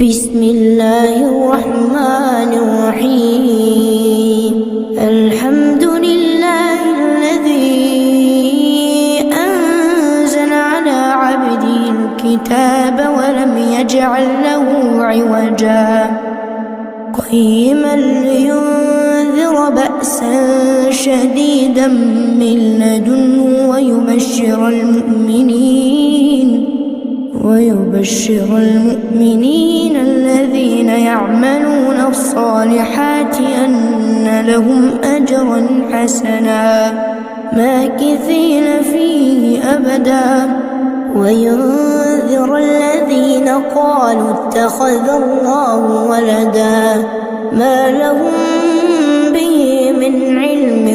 بسم الله الرحمن الرحيم. الحمد لله الذي أنزل على عبده الكتاب ولم يجعل له عوجا قيما لينذر بأسا شديدا من لدنه ويبشر المؤمنين الذين يعملون الصالحات أن لهم أجرا حسنا ماكثين فيه أبدا وينذر الذين قالوا اتخذ الله ولدا ما لهم به من علم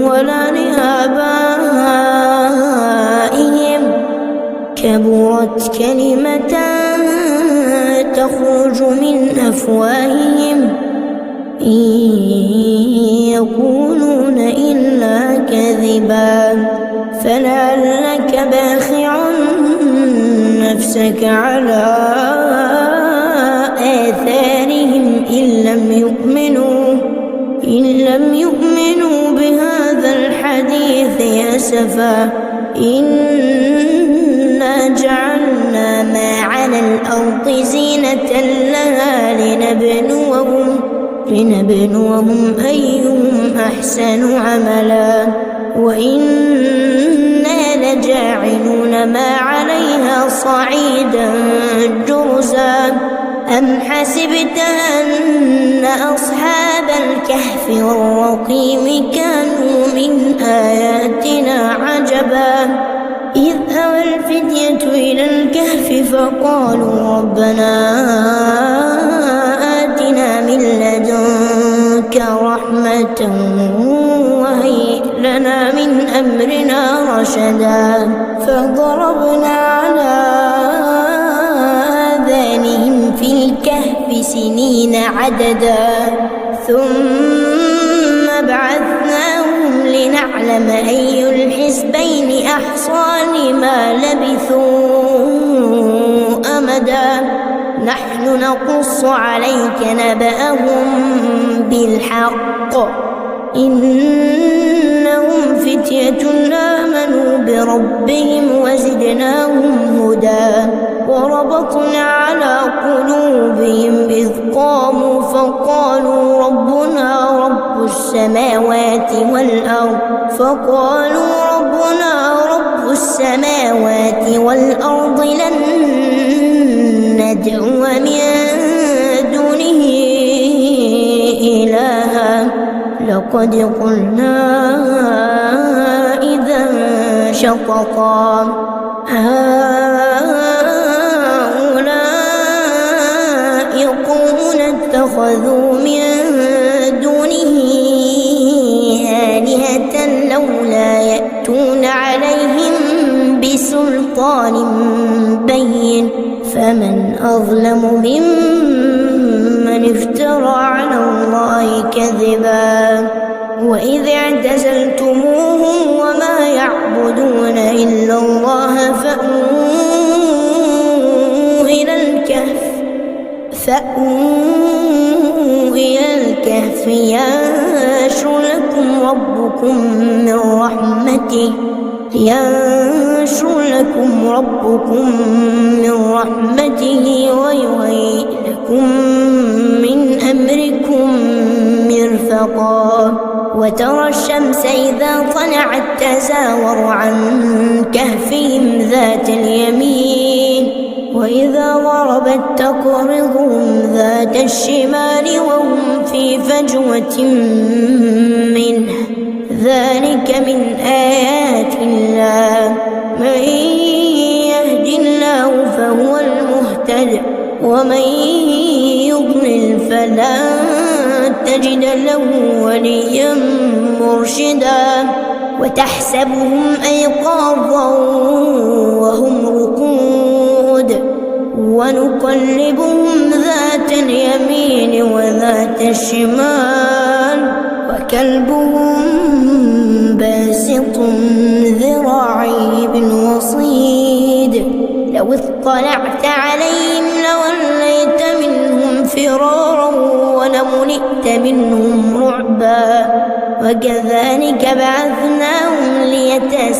ولا لآبائهم كبرت كلمة تخرج من أفواههم إن يقولون إلا كذبا فلعلك باخع نفسك على آثارهم إن لم يؤمنوا بهذا الحديث أسفا إنا جعلنا ما على الأرض زينة لها لنبلوهم أيهم أحسن عملا وإنا لجاعلون ما عليها صعيدا جرزا أم حسبت أن أصحاب الكهف والرقيم كانوا من آياتنا عجبا إذ أوى الفتية إلى الكهف فقالوا ربنا آتنا من لدنك رحمة وهيئ لنا من أمرنا رشدا فضربنا على آذانهم في الكهف سنين عددا ثم بعثناهم لنعلم أي الحزبين أحصى لما لبثوا أمدا نحن نقص عليك نبأهم بالحق إنهم فتية آمنوا بربهم وزدناهم هدى وربطنا على قلوبهم إذ قاموا فقالوا ربنا رب السماوات والأرض لن ندعو من دونه إلها لقد قلنا إذا شططا هؤلاء قوم اتخذوا من دونه آلهة لولا يأتون عليهم بسلطان بين فمن أظلم ممن افترى على الله كذبا وإذ اعتزلتموهم وما يعبدون إلا الله فأووا إلى الكهف ينشر لكم ربكم من رحمته ويهيئ لكم من أمركم مرفقا وترى الشمس إذا طلعت تزاور عن كهفهم ذات اليمين وإذا غربت تقرضهم ذات الشمال وهم في فجوة منه ذلك من آيات الله من يهد الله فهو المهتد ومن يضلل فلا تجد له وليا مرشدا وتحسبهم أيقاظا وهم رقود ونقلبهم ذات اليمين وذات الشمال وكلبهم باسط ذراعيه بالوصيد لو اطلعت عليهم لولوا ورأيت منهم رعبا وكذلك بعثناهم ليتساءلوا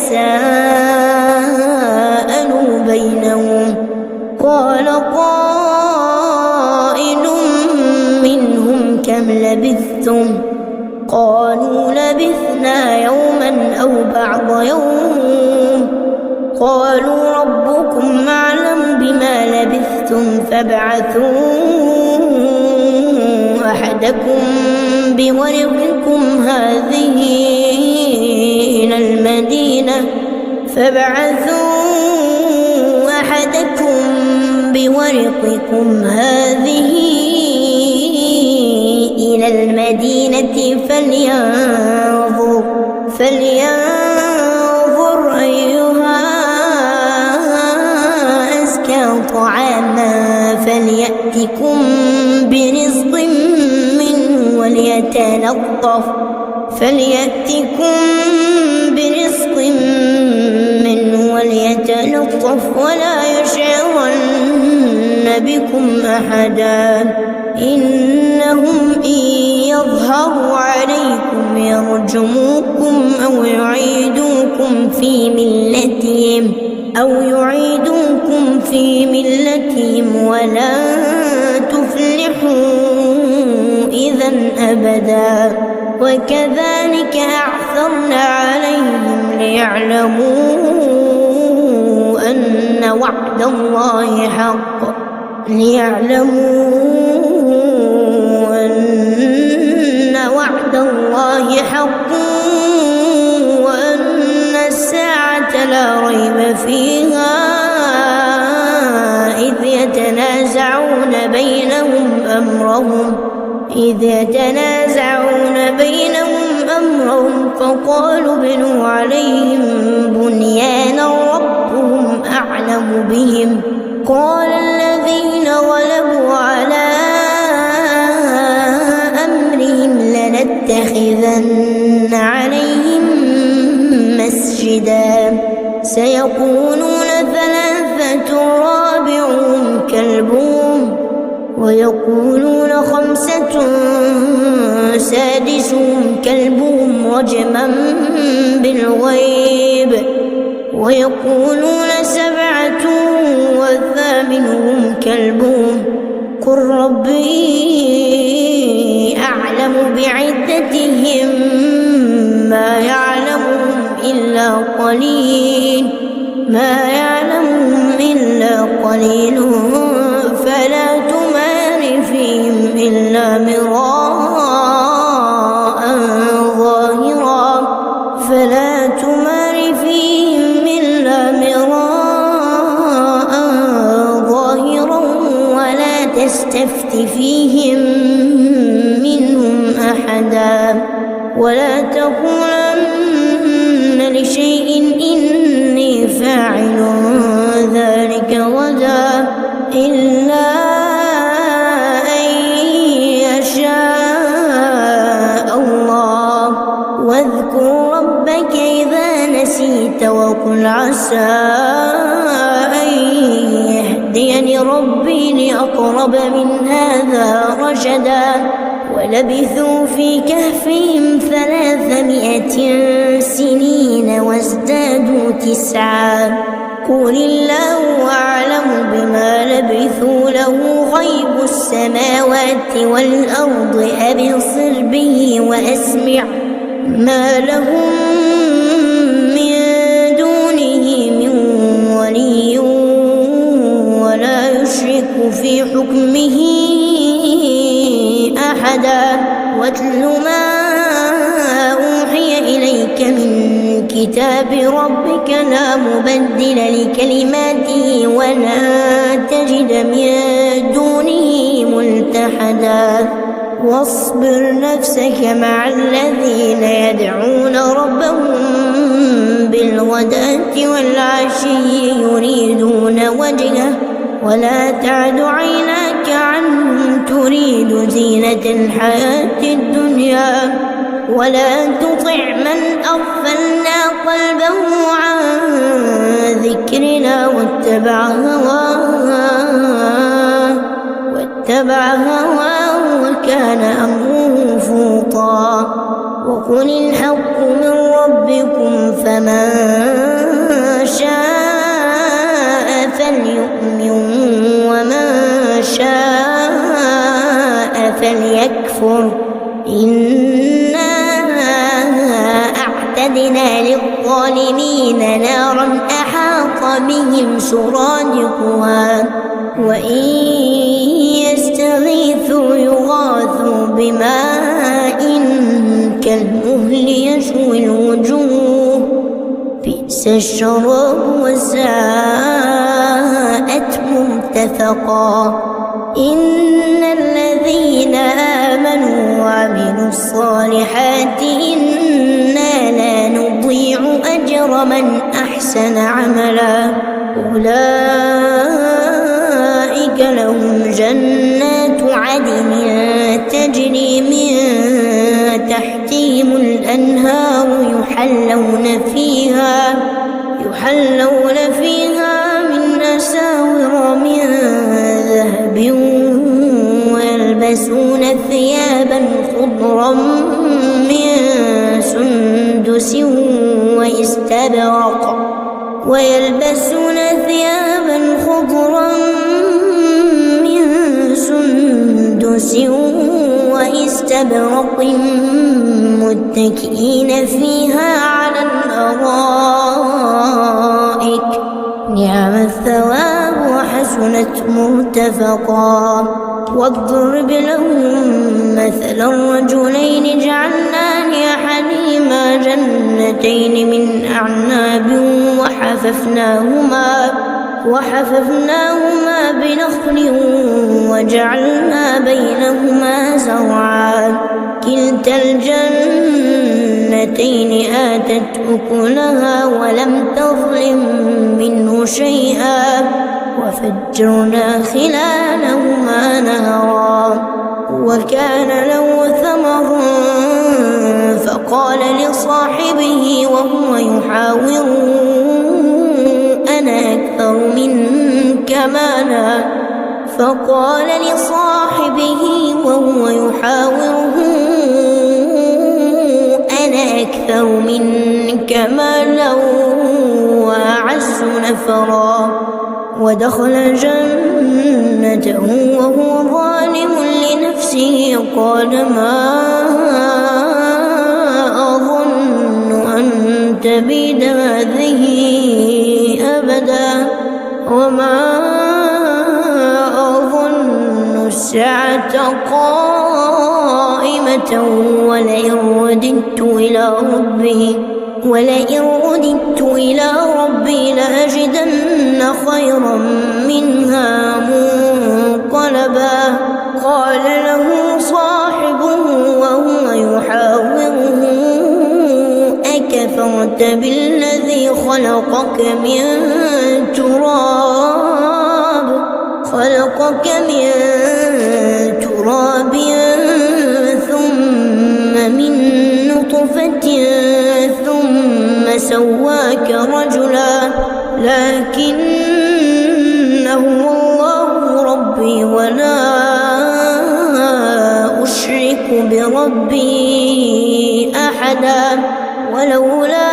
بينهم قال قائل منهم كم لبثتم قالوا لبثنا يوما أو بعض يوم قالوا ربكم أعلم بما لبثتم فابعثوا أحدكم بورقكم هذه إلى المدينة فلينظر أيها أزكى طعاما فليأتكم برزق منه وليتلطف ولا يشعرن بكم أحدا إنهم إن يظهروا عليكم يرجموكم أو يعيدوكم في ملتهم ولن تفلحوا إذا أبدا وكذلك أعثرنا عليهم ليعلموا أن وعد الله حق وأن الساعة لا ريب فيها إذ يتنازعون بينهم أمرهم فقالوا ابنوا عليهم بنيانا ربهم أعلم بهم قال الذين غلبوا على أمرهم لنتخذن عليهم مسجدا سيقولون ثلاثة رابعهم كلبهم ويقولون خمسة سادسهم كلبهم رجما بالغيب ويقولون سبعة وثامنهم كلبهم قل ربي أعلم بعدتهم ما يعلمهم إلا قليل فلا تمار فيهم إلا مراء ظاهرا ولا تستفت فيهم منهم أحدا ولا تقولن لشيء إني فاعل ذلك غدا إلا أن يشاء الله واذكر ربك إذا نسيت وقل عسى أن يهديني ربي لأقرب من هذا رشدا ولبثوا في كهفهم 300 سنين وازدادوا 9 قل الله أعلم بما لبثوا له غيب السماوات والأرض أبصر به وأسمع ما لهم من دونه من ولي ولا يشرك في حكمه أحدا واتل ما أوحي إليك من كتاب ربك لا مبدل لكلماته ولا تجد من دونه ملتحدا واصبر نفسك مع الذين يدعون ربهم بالغداة والعشي يريدون وجهه ولا تعد عيناك عنهم تريد زينة الحياة الدنيا ولا تطع من أغفلنا قلبه عن ذكرنا واتبع واتبع هواه وكان أمره فرطا. وقل الحق من ربكم فمن شاء فليؤمن ومن شاء فليكفر. إنا أعتدنا للظالمين نارا أحاط بهم سرادقها وإن يستغيثوا يغاثوا بماء كالمهل يشوي الوجوه بئس الشراب وساءت مرتفقا. إن الذين آمنوا وعملوا الصالحات إنا لا نضيع أجر من أحسن عملا. أولئك لهم جنات عدن تجري من تحتهم الأنهار يحلون فيها من أساور من ذهب ويلبسون ثيابا خضرا من سندس واستبرق متكئين فيها على الأرائك نعم الثواب وحسنت مرتفقا. واضرب لهم مثلا رجلين جعلنا لأحدهما جنتين من أعناب وحففناهما بنخل وجعلنا بينهما زرعا. كلتا الجنتين آتت أكلها ولم تظلم منه شيئا وفجرنا خلالهما نهرا. وكان له ثمر فقال لصاحبه وهو يحاوره أنا أكثر منك مالا وأعز نفرا. ودخل جنته وهو ظالم لنفسه قال ما أظن أن تبيد هذه أبدا وما أظن الساعة قائمة ولئن رددت إلى ربي لأجدن خيرا منها منقلبا. قال له صاحبه وهو يحاوره أكفرت بالذي خلقك من تراب ثم من نطفة ثم سواك رجلا لكن هو الله ربي ولا أشرك بربي أحدا. ولولا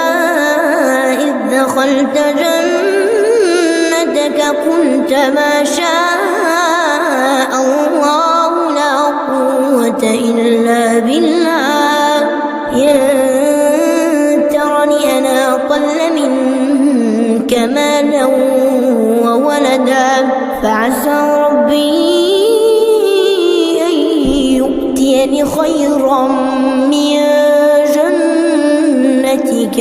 إذ دخلت جنتك قلت ما شاء الله لا قوة إلا بالله إن ترني أنا أقل منك مالا وولدا فعسى ربي أن يؤتيني خيرا من جنتك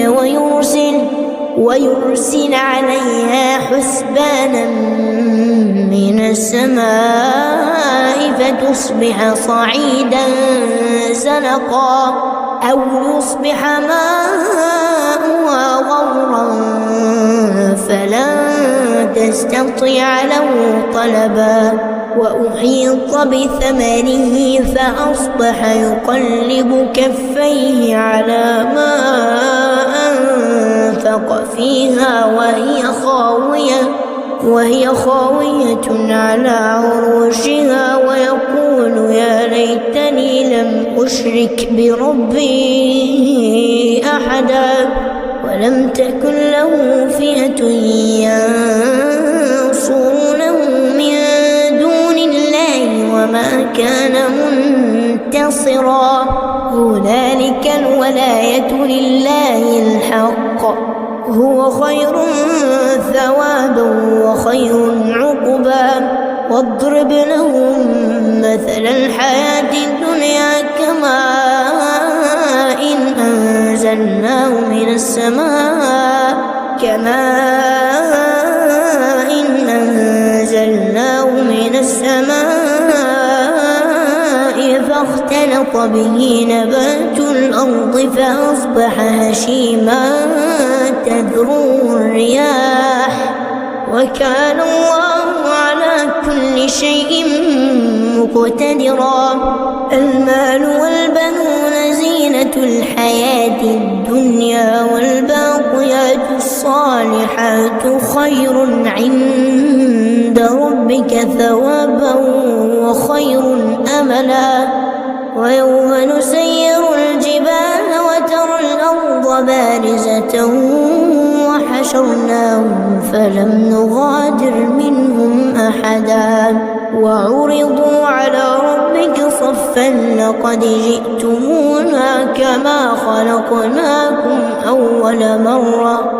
ويرسل عليها حسبانا من السماء فتصبح صعيدا زلقا أو يصبح ماؤها غورا فلن تستطيع له طلبا. وأحيط بثمره فأصبح يقلب كفيه على ما أنفق فيها وهي خاوية على عروشها يشرك بربه أحدا ولم تكن له فئة ينصرونه من دون الله وما كان منتصرا هنالك الولاية لله الحق هو خير ثوابا وخير عقبا واضرب لهم مثل الحياة الدنيا كماء أنزلناه من السماء فاختلط به نبات الأرض فأصبح هشيما تذروه الرياح وكان الله على كل شيء مقتدرا المال والبنون زينة الحياة الدنيا والباقيات الصالحات خير عند ربك ثوابا وخير أملا ويوم نسير الجبال وترى الأرض بارزة وحشرناهم فلم نغادر منهم أحدا وعرضوا على ربك صفا لقد جئتمونا كما خلقناكم أول مرة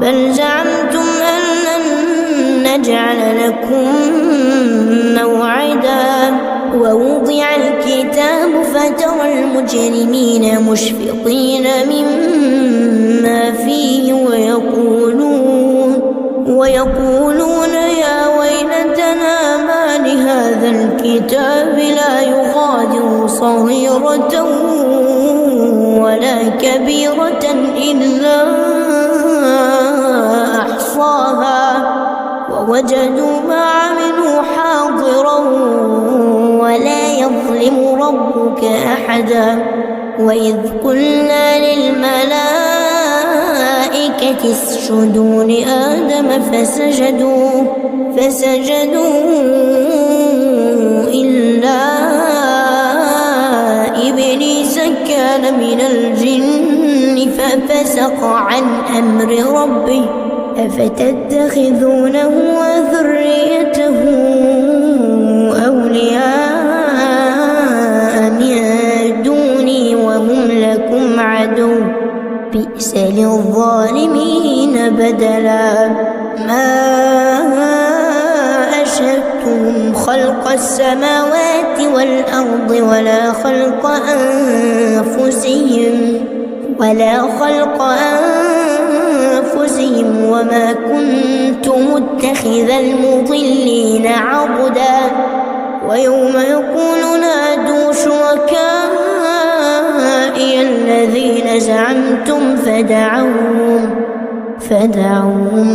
بل زعمتم أن لن نجعل لكم موعدا ووضع الكتاب فترى المجرمين مشفقين مما فيه ويقولون يا ويلتنا ما لهذا الكتاب لا يغادر صغيرة ولا كبيرة إلا أحصاها ووجدوا ما عملوا حاضرا ولا يظلم ربك أحدا وإذ قلنا للملائكة اسجدوا لآدم فسجدوا إلا إبليس كان من الجن ففسق عن أمر ربه أفتتخذونه وذريته أولياء من دوني وهم لكم عدو بئس للظالمين بدلا ما أشهدتهم خلق السماوات والأرض ولا خلق أنفسهم وما كنت متخذ المضلين عضدا ويوم يقول نادوا شركائي الذين زعمتم فدعوهم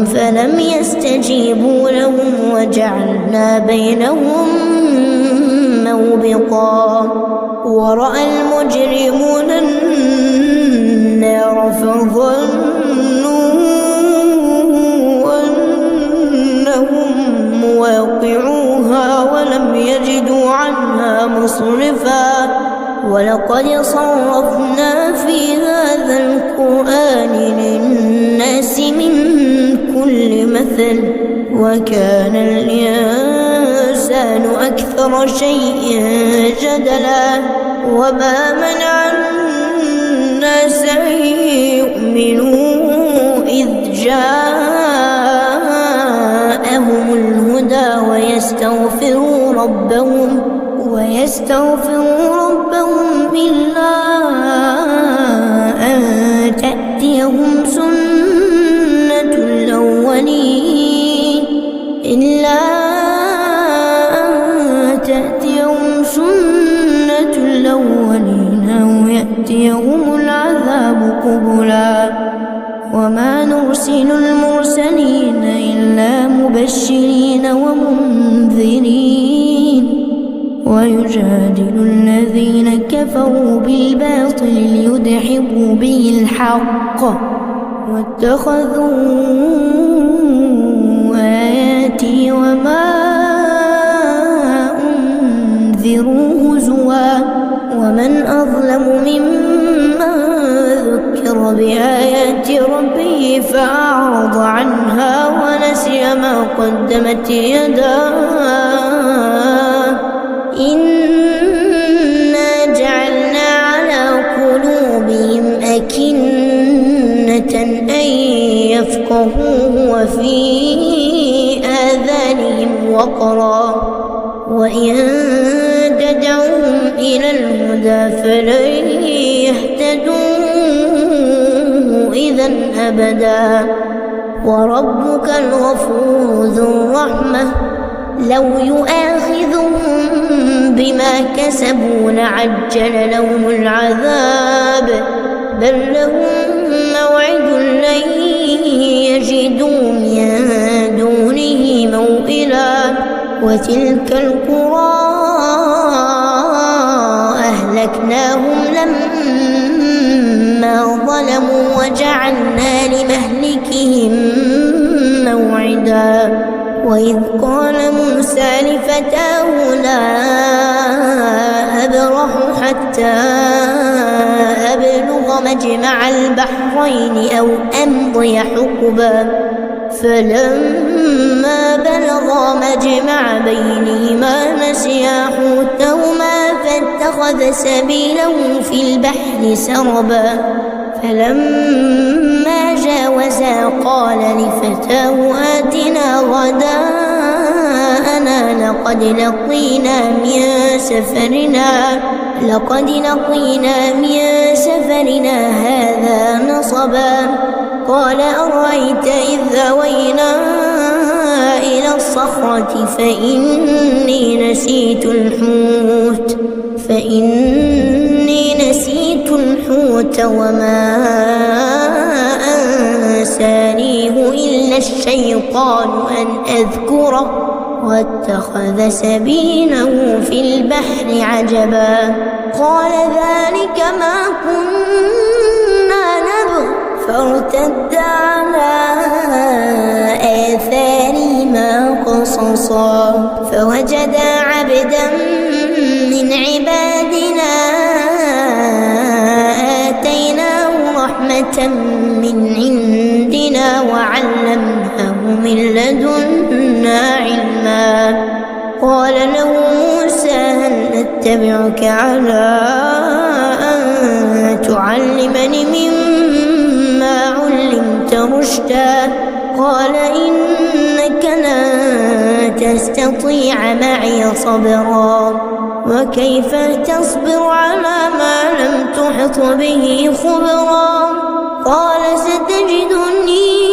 فلم يستجيبوا لهم وجعلنا بينهم موبقا ورأى المجرمون النار فظنوا أنهم مواقعوها ولم يجدوا عنها مصرفا ولقد صرفنا في هذا القرآن للناس من كل مثل وكان الإنسان أكثر شيء جدلا وما منع الناس أن يؤمنوا إذ جاءهم الهدى ويستغفروا ربهم إلا أن تأتيهم سنة الأولين أو يأتيهم العذاب قبلا وما نرسل المرسلين إلا مبشرين ومنذرين ويجادل الذين كفروا بالباطل ليدحضوا به الحق واتخذوا آياتي وما أنذروا هزوا ومن أظلم بآيات ربه فأعرض عنها ونسي ما قدمت يداه إنا جعلنا على قلوبهم أكنة أن يفقهوه وفي آذانهم وقرا وإن تدعوهم إلى الهدى فلن يهتدوا إذا أبدا وربك الغفور ذو الرحمة لو يؤاخذهم بما كسبوا لعجل لهم العذاب بل لهم موعد لن يجدوا من دونه موئلا وتلك القرى أهلكناهم لما ظلموا وجعلنا لمهلكهم موعدا وإذ قال موسى لفتاه لا أبرح حتى أبلغ مجمع البحرين أو أمضي حقبا فلما بلغا مجمع بينهما نسيا حوتهما فاتخذ سبيله في البحر سربا فلما جاوزا قال لفتاه آتنا غداءنا لقد لقينا من سفرنا هذا نصبا قال أرأيت إذ أوينا إلى الصخرة فإني نسيت الحوت وما أنسانيه إلا الشيطان أن أذكره واتخذ سبيله في البحر عجبا قال ذلك ما كنا نبغ فارتد على آثارهما قصصا فوجدا عبدا من عبادنا آتيناه رحمة من عندنا وعلمناه من لدنا علما قال له موسى هل أتبعك على أن تعلمني مما علمت رشدا قال إنك لن تستطيع معي صبرا وكيف تصبر على ما لم تحط به خبرا قال ستجدني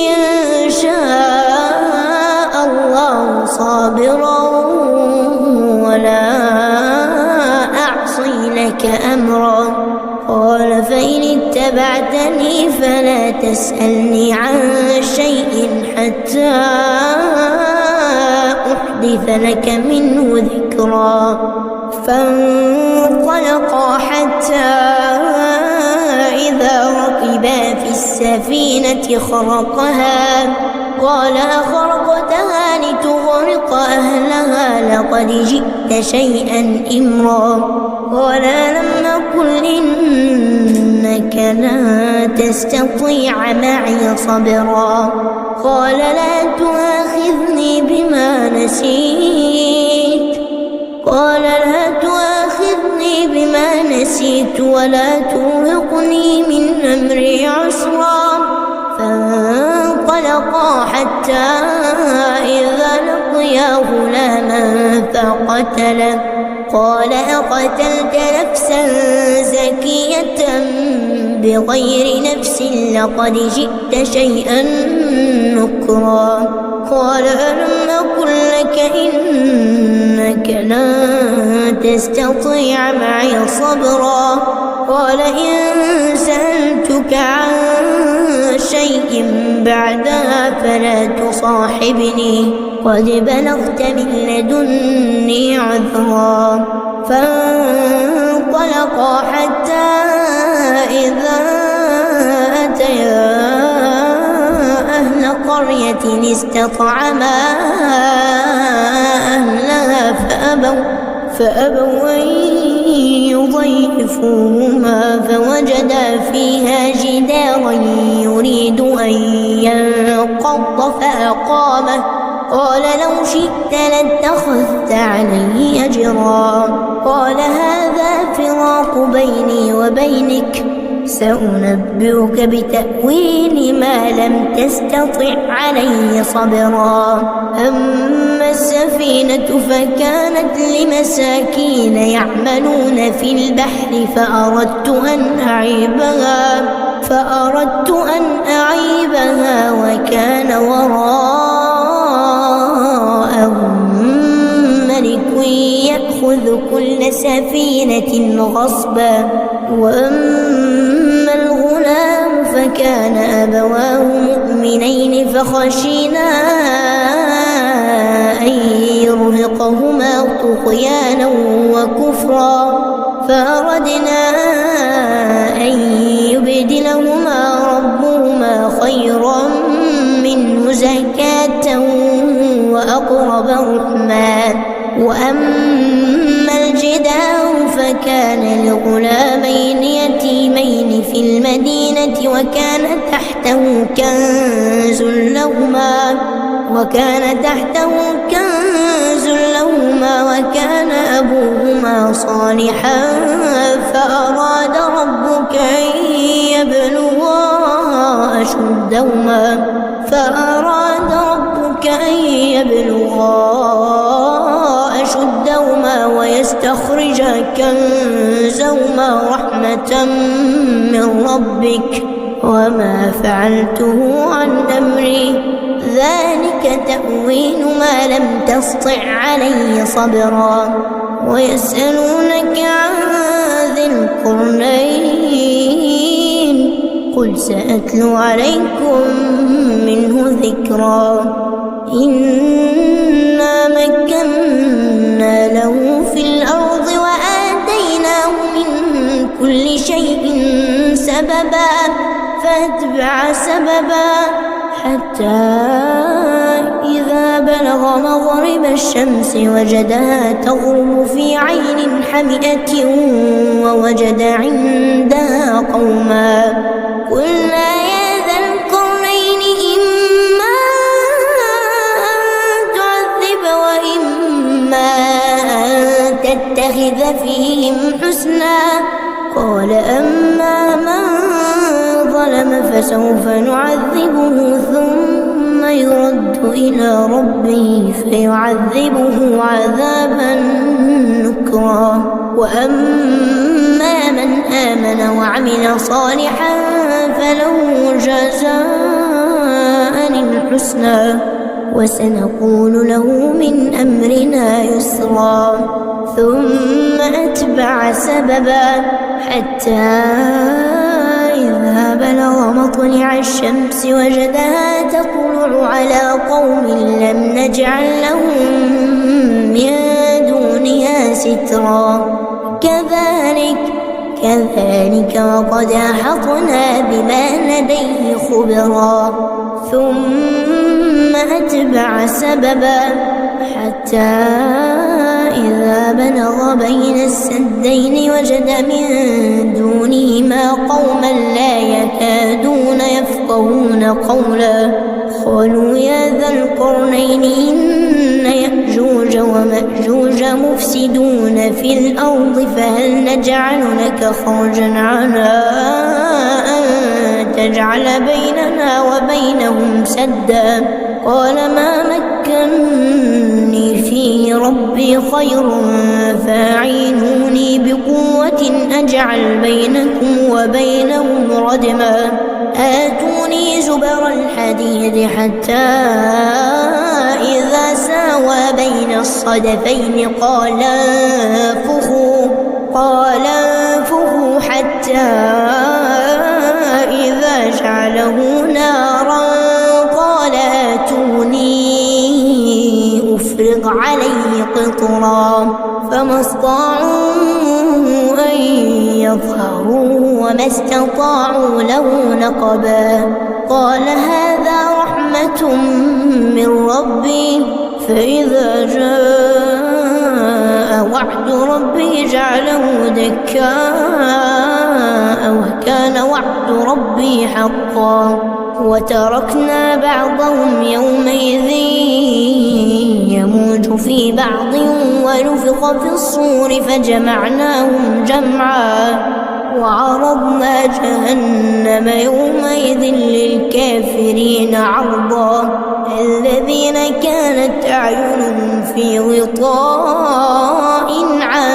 إن شاء الله صابرا ولا أعصي لك أمرا قال فإن اتبعتني فلا تسألني عن شيء حتى أحدث لك منه ذكرا فانطلقا حتى إذا ركبا في السفينة خرقها قال أخرقتها لتغرق أهلها لقد جئت شيئا إمرا قال لم أقل إنك لن تستطيع معي صبرا قال لا تؤاخذني بما نسيت ولا ترهقني من أمري عسرا فانطلقا حتى إذا لقيا غلاما فقتله قال أقتلت نفسا زكية بغير نفس لقد جئت شيئا نكرا قال ألم أقل لك إنك لن تستطيع معي صبرا قال إن سألتك عن شيء بعدها فلا تصاحبني قد بلغت من لدني عذرا فانطلقا حتى إذا أتيا أهل قرية استطعما أهلها فأبوا أن يضيفوهما فوجدا فيها جدارا يريد أن ينقض فأقامه قال لو شئت لاتخذت عليه أجرا قال هذا فراق بيني وبينك سأنبئك بتأويل ما لم تستطع عليه صبرا أما السفينة فكانت لمساكين يعملون في البحر فأردت أن أعيبها وكان وراءهم ملك يأخذ كل سفينة غصبا وأما الغلام فكان أبواه مؤمنين فخشينا أن يرهقهما طغيانا وكفرا فأردنا أن يبدلهما ربهما خيرا منه زكاة وأقرب رحما وأما الجدار فكان لغلامين يتيمين في المدينة وكان تحته كنز لهما وكان أبوهما صالحا فأراد ربك أن يبلغا أشدهما ويستخرجا كنزهما رحمة من ربك وما فعلته عن أمري ذلك تأويل ما لم تسطع عليه صبرا ويسألونك عن ذي القرنين قل سأتلو عليكم منه ذكرا إنا مكنا له في الأرض وآتيناه من كل شيء سببا فأتبع سببا حتى إذا بلغ مغرب الشمس وجدها تغرب في عين حمئة ووجد عندها قوما قلنا يا ذا القرنين إما أن تعذب وإما أن تتخذ فيهم حسنا قال أما من ظلم فسوف نعذبه ثم يرد إلى ربه فيعذبه عذابا نكرا وأما من آمن وعمل صالحا فله جزاء الحسنى وسنقول له من أمرنا يسرا ثم أتبع سببا حتى إذا بلغ مطلع الشمس وجدها تطلع على قوم لم نجعل لهم من دونها سترا كذلك وقد أحطنا بما لديه خبرا ثم أتبع سببا حتى إذا بلغ بين السدين وجد من دونهما قوما لا يكادون يفقهون قولا قالوا يا ذا القرنين إن يأجوج ومأجوج مفسدون في الأرض فهل نجعل لك خرجا على أن تجعل بيننا وبينهم سدا قال ما مكني فيه ربي خير فاعينوني بقوة أجعل بينكم وبينهم ردما آتوني زبر الحديد حتى إذا ساوى بين الصدفين قال انفخوا حتى إذا جعله نارا قال آتوني أفرغ عليه قطرا فما استطاعوا أن يظهروه وما استطاعوا له نقبا قال هذا رحمة من ربي فإذا جاء وعد ربي جعله دكاء وكان وعد ربي حقا وتركنا بعضهم يومئذ يموج في بعض ونفخ في الصور فجمعناهم جمعا وعرضنا جهنم يومئذ للكافرين عرضا الذين كانت أعينهم في غطاء عن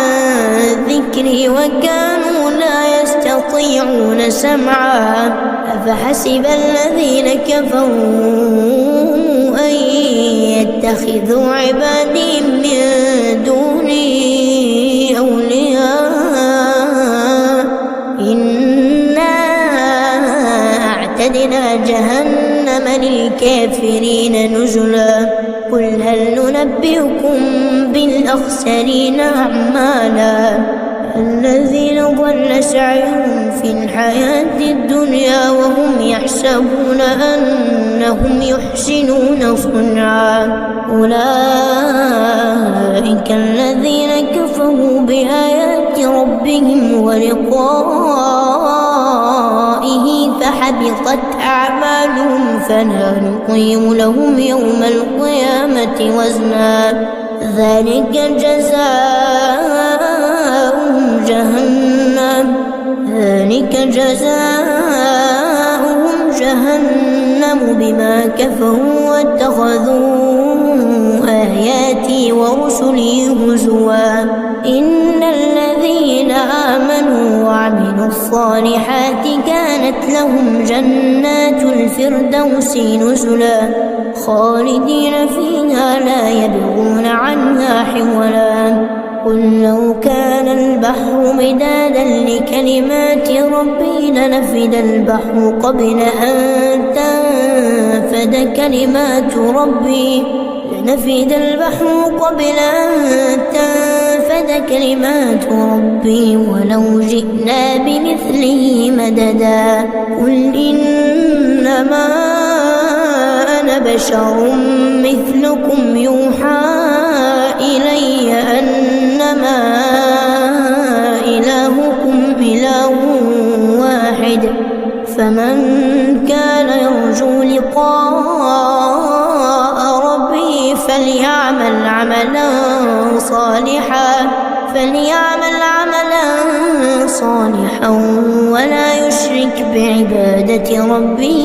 ذكري وكانوا لا يستطيعون سمعا أفحسب الذين كفروا أن يتخذوا عبادي من دوني أولياء إنا أعتدنا جهنم للكافرين نزلا قل هل ننبئكم بالأخسرين أعمالا الذين ضل سعيهم في الحياة الدنيا وهم يحسبون أنهم يحسنون صنعا أولئك الذين كفروا بآيات ربهم ولقائه فحبطت أعمالهم فلا نقيم لهم يوم القيامة وزنا ذلك جزاؤهم جهنم بما كفروا واتخذوا آياتي ورسلي هزوا إن الذين آمنوا وعملوا الصالحات كانت لهم جنات الفردوس نزلا خالدين فيها لا يبغون عنها حولا قل لو كان البحر مدادا لكلمات ربي لنفد البحر قبل أن تنفد كلمات ربي ولو جئنا بمثله مددا قل إنما أنا بشر مثلكم يوحى إلي أنما إلهكم إله واحد فمن كان يرجو لقاء ربه فليعمل عملا صالحا ولا يشرك بعبادة ربه